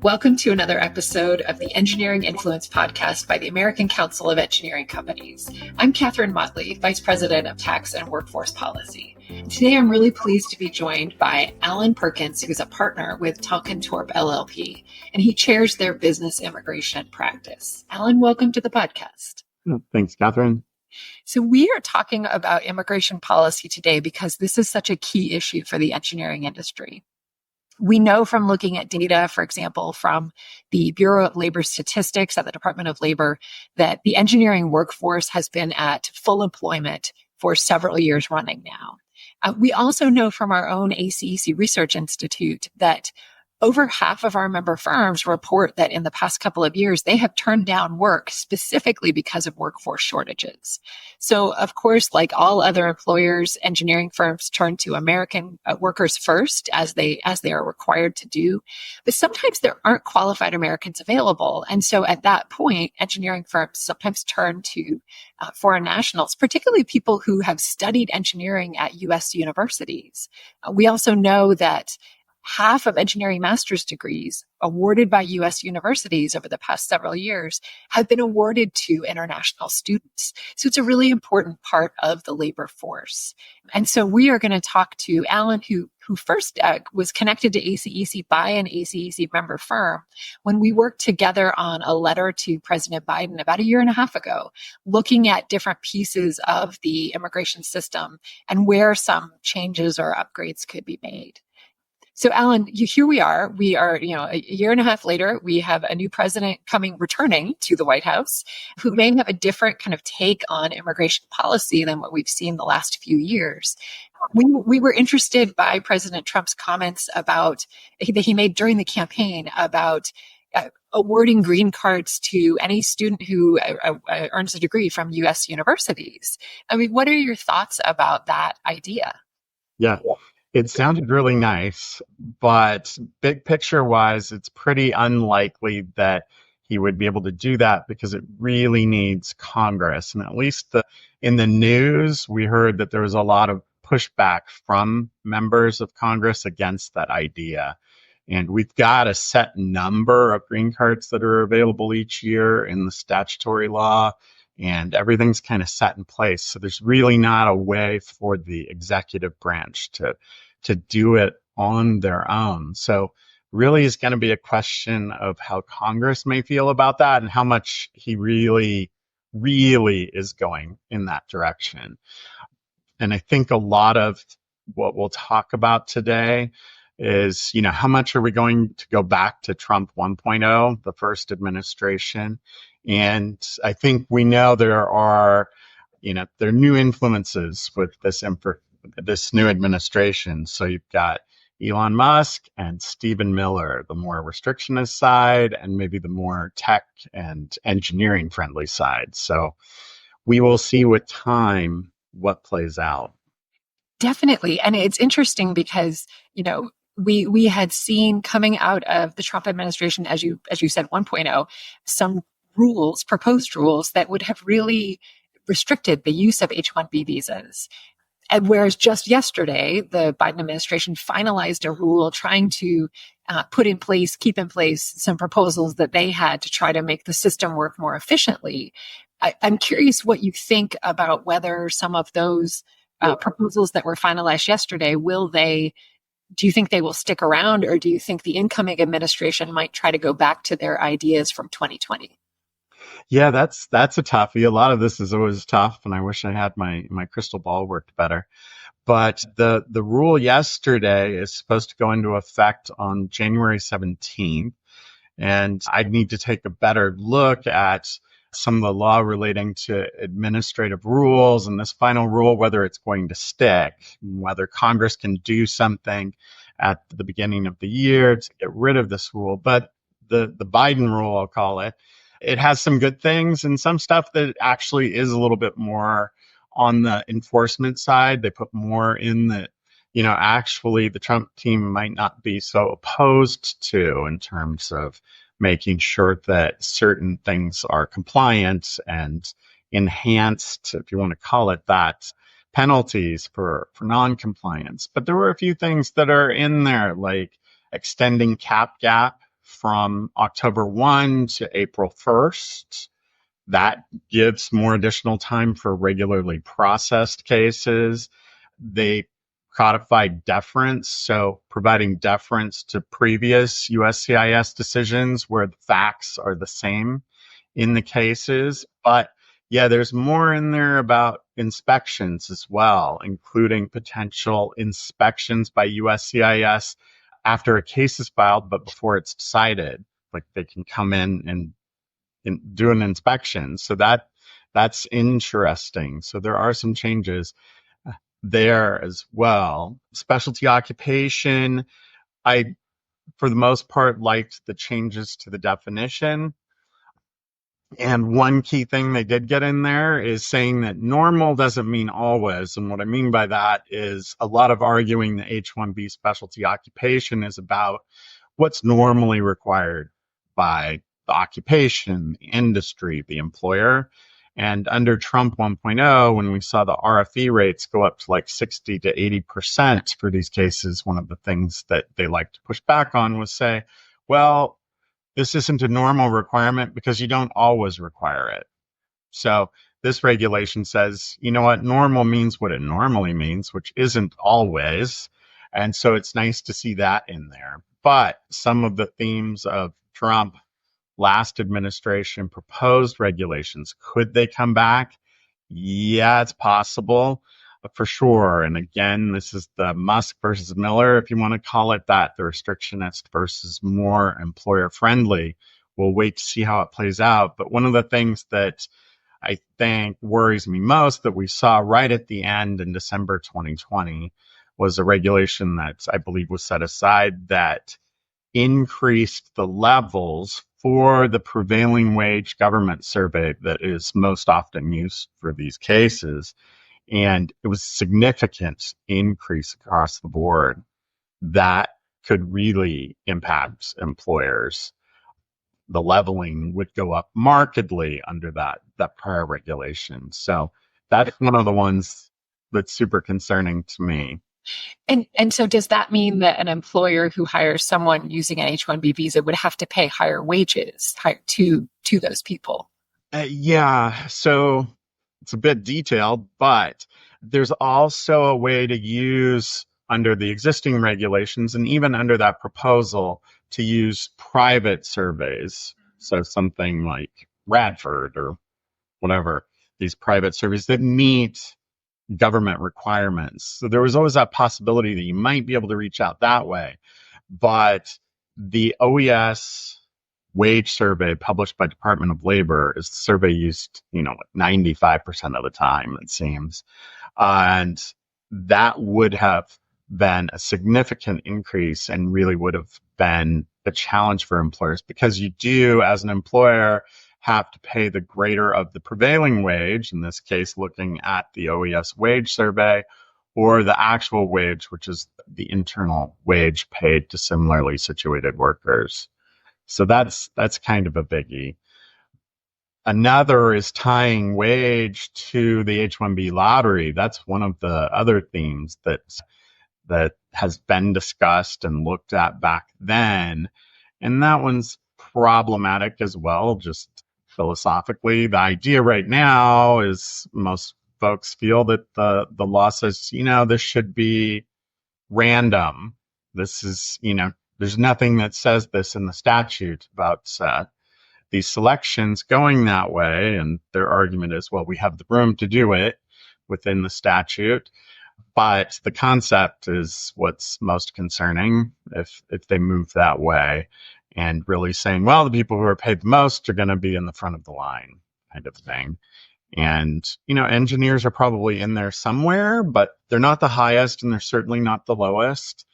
Welcome to another episode of the Engineering Influence podcast by the American Council of Engineering Companies. I'm Katharine Mottley, Vice President of Tax and Workforce Policy. Today, I'm really pleased to be joined by Alan Perkins, who's a partner with Tonkin Torp LLP, and he chairs their business immigration practice. Alan, welcome to the podcast. Thanks, Katharine. So we are talking about immigration policy today because this is such a key issue for the engineering industry. We know from looking at data, for example, from the Bureau of Labor Statistics at the Department of Labor, that the engineering workforce has been at full employment for several years running now. We also know from our own ACEC Research Institute that over half of our member firms report that in the past couple of years, they have turned down work specifically because of workforce shortages. So, of course, like all other employers, engineering firms turn to American workers first, as they are required to do. But sometimes there aren't qualified Americans available. And so at that point, engineering firms sometimes turn to foreign nationals, particularly people who have studied engineering at U.S. universities. We also know that half of engineering master's degrees awarded by U.S. universities over the past several years have been awarded to international students. So it's a really important part of the labor force. And so we are going to talk to Alan, who first was connected to ACEC by an ACEC member firm when we worked together on a letter to President Biden about a year and a half ago, looking at different pieces of the immigration system and where some changes or upgrades could be made. So, Alan, here we are. We are, a year and a half later, we have a new president returning to the White House, who may have a different kind of take on immigration policy than what we've seen the last few years. We were interested by President Trump's comments that he made during the campaign about awarding green cards to any student who earns a degree from U.S. universities. I mean, what are your thoughts about that idea? Yeah. It sounded really nice, but big picture wise, it's pretty unlikely that he would be able to do that because it really needs Congress. And at least in the news, we heard that there was a lot of pushback from members of Congress against that idea. And we've got a set number of green cards that are available each year in the statutory law. And everything's kind of set in place. So there's really not a way for the executive branch to do it on their own. So really is going to be a question of how Congress may feel about that and how much he really, really is going in that direction. And I think a lot of what we'll talk about today is, how much are we going to go back to Trump 1.0, the first administration? And I think we know there are new influences with this new administration. So you've got Elon Musk and Stephen Miller, the more restrictionist side, and maybe the more tech and engineering friendly side. So we will see with time what plays out. Definitely. And it's interesting because, we had seen coming out of the Trump administration, as you said, 1.0, some proposed rules that would have really restricted the use of H-1B visas. And whereas just yesterday, the Biden administration finalized a rule trying to keep in place some proposals that they had to try to make the system work more efficiently. I'm curious what you think about whether some of those proposals that were finalized yesterday, do you think they will stick around, or do you think the incoming administration might try to go back to their ideas from 2020? Yeah, that's a toughie. A lot of this is always tough, and I wish I had my crystal ball worked better. But the rule yesterday is supposed to go into effect on January 17th, and I'd need to take a better look at some of the law relating to administrative rules and this final rule, whether it's going to stick, whether Congress can do something at the beginning of the year to get rid of this rule. But the Biden rule, I'll call it, it has some good things and some stuff that actually is a little bit more on the enforcement side. They put more in that, actually the Trump team might not be so opposed to in terms of making sure that certain things are compliant and enhanced, if you want to call it that, penalties for non-compliance. But there were a few things that are in there, like extending cap gap from October 1 to April 1st. That gives more additional time for regularly processed cases. They codified deference, so providing deference to previous USCIS decisions where the facts are the same in the cases. But yeah, there's more in there about inspections as well, including potential inspections by USCIS after a case is filed, but before it's decided. Like they can come in and do an inspection. So that's interesting. So there are some changes there as well. Specialty occupation, I, for the most part, liked the changes to the definition. And one key thing they did get in there is saying that normal doesn't mean always. And what I mean by that is a lot of arguing the H-1B specialty occupation is about what's normally required by the occupation, the industry, the employer. And under Trump 1.0, when we saw the RFE rates go up to like 60 to 80% for these cases, one of the things that they like to push back on was say, well, this isn't a normal requirement because you don't always require it. So this regulation says, you know what, normal means what it normally means, which isn't always. And so it's nice to see that in there. But some of the themes of Trump last administration proposed regulations, could they come back? Yeah, it's possible for sure. And again, this is the Musk versus Miller, if you want to call it that, the restrictionist versus more employer friendly. We'll wait to see how it plays out. But one of the things that I think worries me most that we saw right at the end in December 2020 was a regulation that I believe was set aside that increased the levels for the prevailing wage government survey that is most often used for these cases. And it was a significant increase across the board that could really impact employers. The leveling would go up markedly under that prior regulation. So that's one of the ones that's super concerning to me. And so does that mean that an employer who hires someone using an H-1B visa would have to pay higher wages to those people? Yeah, so it's a bit detailed, but there's also a way to use under the existing regulations and even under that proposal to use private surveys. So something like Radford or whatever, these private surveys that meet government requirements. So there was always that possibility that you might be able to reach out that way. But the OES wage survey published by Department of Labor is the survey used, 95% of the time, it seems. And that would have been a significant increase and really would have been a challenge for employers because you do, as an employer, have to pay the greater of the prevailing wage, in this case, looking at the OES wage survey, or the actual wage, which is the internal wage paid to similarly situated workers. So that's kind of a biggie. Another is tying wage to the H-1B lottery. That's one of the other themes that has been discussed and looked at back then. And that one's problematic as well, just philosophically. The idea right now is most folks feel that the law says, this should be random. This is, there's nothing that says this in the statute about these selections going that way. And their argument is, well, we have the room to do it within the statute. But the concept is what's most concerning if they move that way and really saying, well, the people who are paid the most are going to be in the front of the line kind of thing. And, engineers are probably in there somewhere, but they're not the highest and they're certainly not the lowest.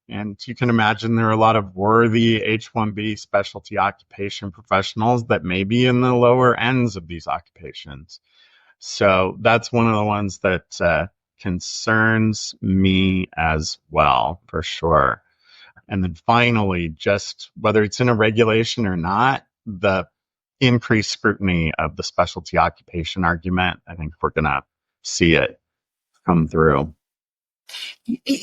And you can imagine there are a lot of worthy H-1B specialty occupation professionals that may be in the lower ends of these occupations. So that's one of the ones that concerns me as well, for sure. And then finally, just whether it's in a regulation or not, the increased scrutiny of the specialty occupation argument, I think we're going to see it come through.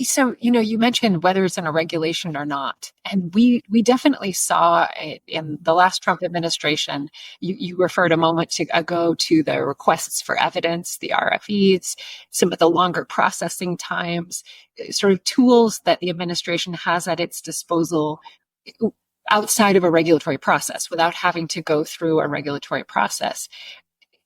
So, you mentioned whether it's in a regulation or not. And we definitely saw it in the last Trump administration. You referred a moment ago to the requests for evidence, the RFEs, some of the longer processing times, sort of tools that the administration has at its disposal outside of a regulatory process without having to go through a regulatory process.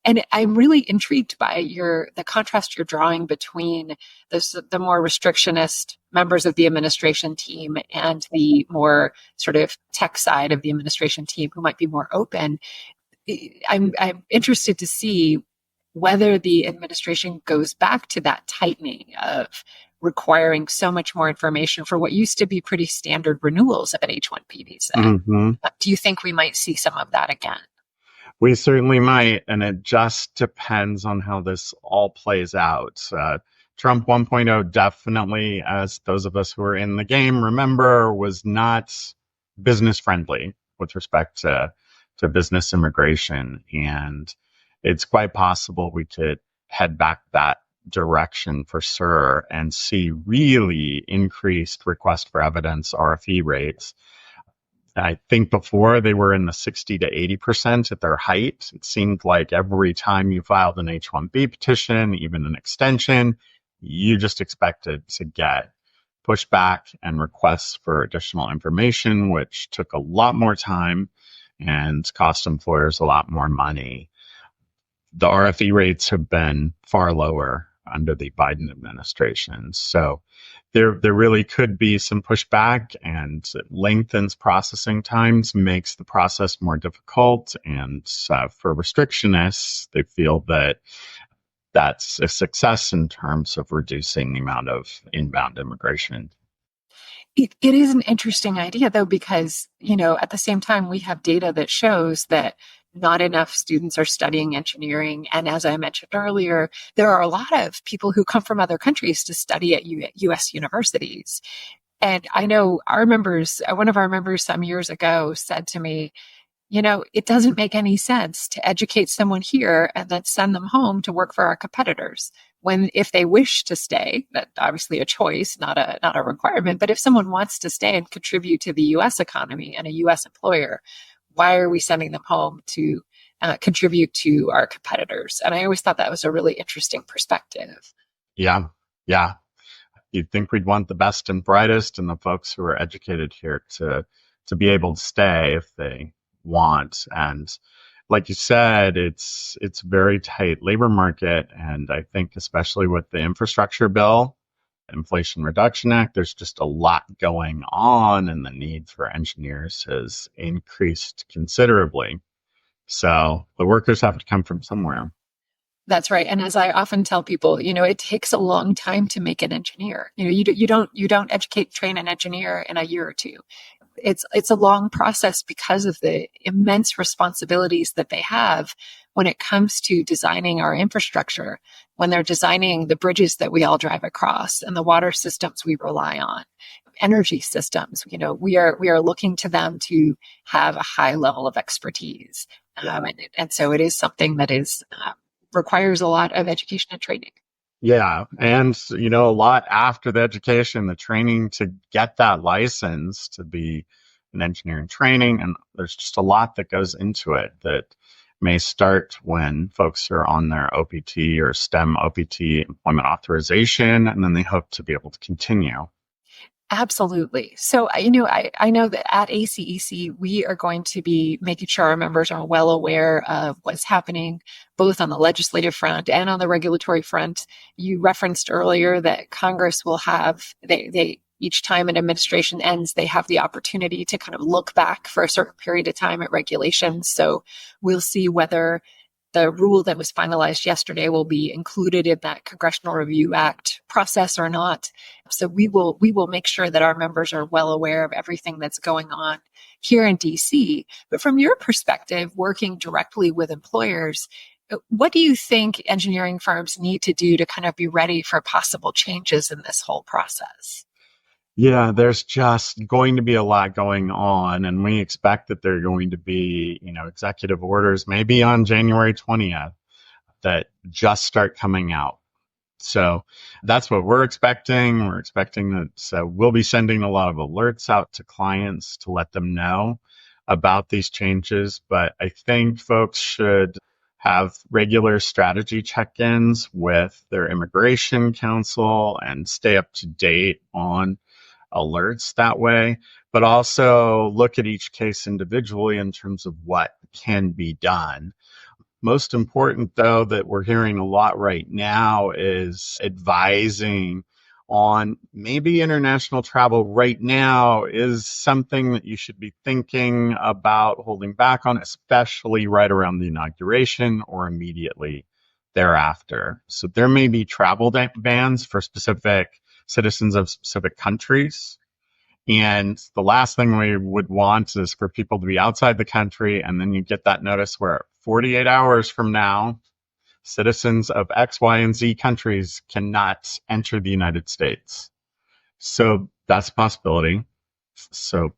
And I'm really intrigued by the contrast you're drawing between the more restrictionist members of the administration team and the more sort of tech side of the administration team who might be more open. I'm interested to see whether the administration goes back to that tightening of requiring so much more information for what used to be pretty standard renewals of an H-1B visa. Mm-hmm. Do you think we might see some of that again? We certainly might, and it just depends on how this all plays out. Trump 1.0 definitely, as those of us who are in the game remember, was not business friendly with respect to business immigration. And it's quite possible we could head back that direction for sure and see really increased request for evidence RFE rates. I think before they were in the 60 to 80% at their height. It seemed like every time you filed an H-1B petition, even an extension, you just expected to get pushback and requests for additional information, which took a lot more time and cost employers a lot more money. The RFE rates have been far lower under the Biden administration. So there really could be some pushback, and it lengthens processing times, makes the process more difficult. And for restrictionists, they feel that that's a success in terms of reducing the amount of inbound immigration. It is an interesting idea, though, because, at the same time, we have data that shows that not enough students are studying engineering. And as I mentioned earlier, there are a lot of people who come from other countries to study at U.S. universities. And I know one of our members some years ago said to me, it doesn't make any sense to educate someone here and then send them home to work for our competitors. When, if they wish to stay, that's obviously a choice, not a requirement. But if someone wants to stay and contribute to the U.S. economy and a U.S. employer, why are we sending them home to contribute to our competitors? And I always thought that was a really interesting perspective. Yeah. You'd think we'd want the best and brightest and the folks who are educated here to be able to stay if they want. And like you said, it's a very tight labor market. And I think especially with the infrastructure bill, Inflation Reduction Act, there's just a lot going on, and the need for engineers has increased considerably. So the workers have to come from somewhere. That's right. And as I often tell people, it takes a long time to make an engineer. You don't train an engineer in a year or two. It's a long process because of the immense responsibilities that they have when it comes to designing our infrastructure, when they're designing the bridges that we all drive across and the water systems we rely on, energy systems. We are looking to them to have a high level of expertise. And so it is something that requires a lot of education and training. Yeah. And, a lot after the education, the training to get that license to be an engineering training. And there's just a lot that goes into it that may start when folks are on their OPT or STEM OPT employment authorization, and then they hope to be able to continue. Absolutely. So, I know that at ACEC, we are going to be making sure our members are well aware of what's happening, both on the legislative front and on the regulatory front. You referenced earlier that Congress will have, they each time an administration ends, they have the opportunity to kind of look back for a certain period of time at regulations. So we'll see whether the rule that was finalized yesterday will be included in that Congressional Review Act process or not. So we will make sure that our members are well aware of everything that's going on here in DC. But from your perspective, working directly with employers, what do you think engineering firms need to do to kind of be ready for possible changes in this whole process? Yeah, there's just going to be a lot going on, and we expect that there are going to be, executive orders maybe on January 20th that just start coming out So that's what we're expecting. We're expecting that. So we'll be sending a lot of alerts out to clients to let them know about these changes. But I think folks should have regular strategy check-ins with their immigration counsel and stay up to date on alerts that way, but also look at each case individually in terms of what can be done. Most important, though, that we're hearing a lot right now is advising on maybe international travel right now is something that you should be thinking about holding back on, especially right around the inauguration or immediately thereafter. So there may be travel bans for specific citizens of specific countries. And the last thing we would want is for people to be outside the country, and then you get that notice where 48 hours from now, citizens of X, Y, and Z countries cannot enter the United States. So that's a possibility. So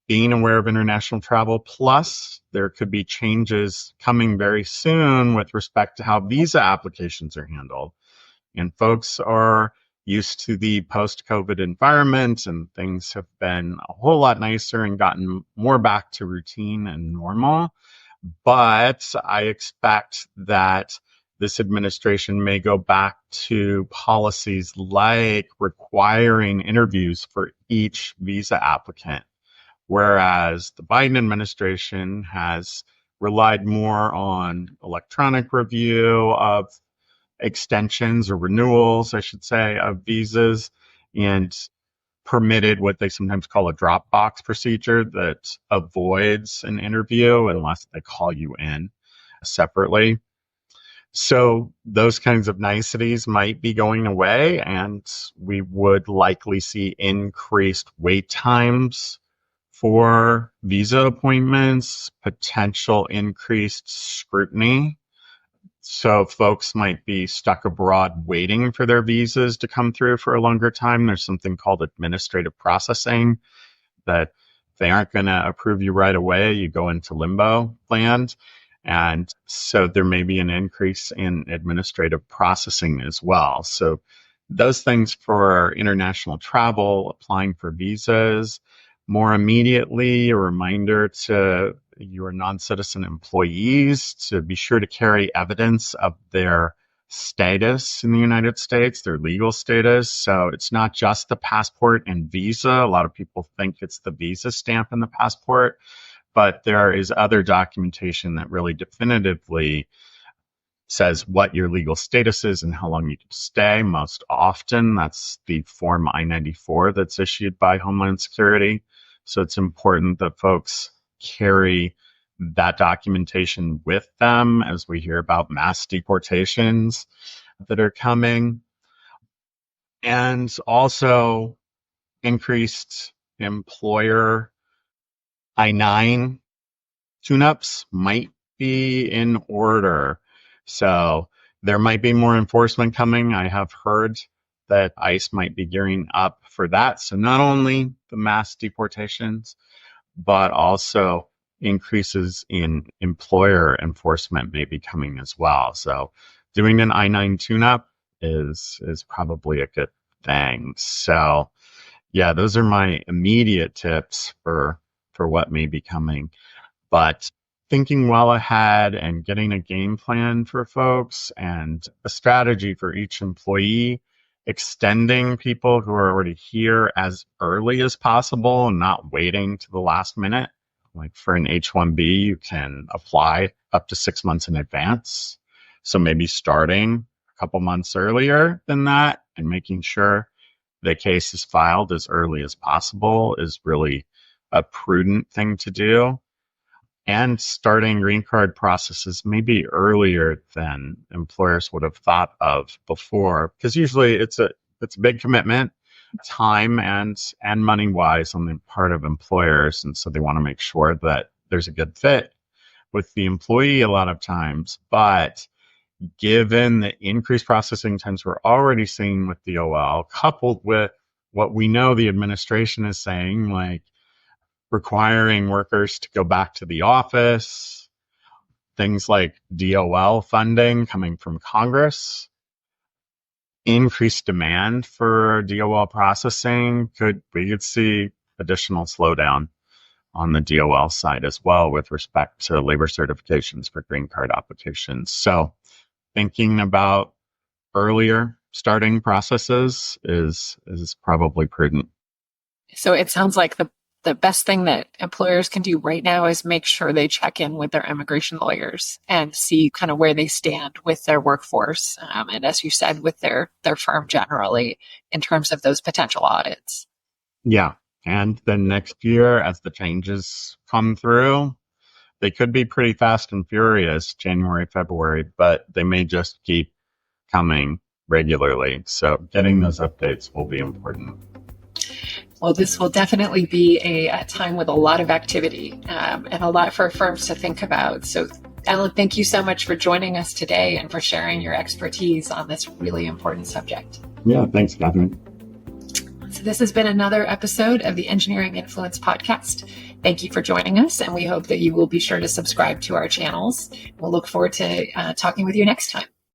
being aware of international travel, plus there could be changes coming very soon with respect to how visa applications are handled. And folks are used to the post-COVID environment, and things have been a whole lot nicer and gotten more back to routine and normal. But I expect that this administration may go back to policies like requiring interviews for each visa applicant, whereas the Biden administration has relied more on electronic review of extensions or renewals, I should say, of visas, and permitted what they sometimes call a drop box procedure that avoids an interview unless they call you in separately. So those kinds of niceties might be going away, and we would likely see increased wait times for visa appointments, potential increased scrutiny. So folks might be stuck abroad waiting for their visas to come through for a longer time. There's something called administrative processing that they aren't going to approve you right away. You go into limbo land. And so there may be an increase in administrative processing as well. So those things for international travel, applying for visas, more immediately, a reminder to your non-citizen employees to be sure to carry evidence of their status in the United States, their legal status. So it's not just the passport and visa. A lot of people think it's the visa stamp and the passport, but there is other documentation that really definitively says what your legal status is and how long you can stay. Most often, that's the Form I-94 that's issued by Homeland Security. So it's important that folks carry that documentation with them as we hear about mass deportations that are coming. And also increased employer I-9 tune-ups might be in order. So there might be more enforcement coming. I have heard that ICE might be gearing up for that. So not only the mass deportations, but also increases in employer enforcement may be coming as well. So doing an I-9 tune-up is probably a good thing. So yeah, those are my immediate tips for what may be coming. But thinking well ahead and getting a game plan for folks and a strategy for each employee, extending people who are already here as early as possible and not waiting to the last minute. Like for an H-1B, you can apply up to 6 months in advance. So maybe starting a couple months earlier than that and making sure the case is filed as early as possible is really a prudent thing to do. And starting green card processes maybe earlier than employers would have thought of before, because usually it's a big commitment, time and money wise on the part of employers, and so they want to make sure that there's a good fit with the employee a lot of times. But given the increased processing times we're already seeing with DOL, coupled with what we know the administration is saying, like requiring workers to go back to the office, things like DOL funding coming from Congress, increased demand for DOL processing, we could see additional slowdown on the DOL side as well with respect to labor certifications for green card applications. So thinking about earlier starting processes is probably prudent. So it sounds like the best thing that employers can do right now is make sure they check in with their immigration lawyers and see kind of where they stand with their workforce. And as you said, with their firm generally in terms of those potential audits. Yeah. And then next year, as the changes come through, they could be pretty fast and furious, January, February, but they may just keep coming regularly. So getting those updates will be important. Well, this will definitely be a time with a lot of activity and a lot for firms to think about. So, Alan, thank you so much for joining us today and for sharing your expertise on this really important subject. Yeah, thanks, Katharine. So this has been another episode of the Engineering Influence Podcast. Thank you for joining us, and we hope that you will be sure to subscribe to our channels. We'll look forward to talking with you next time.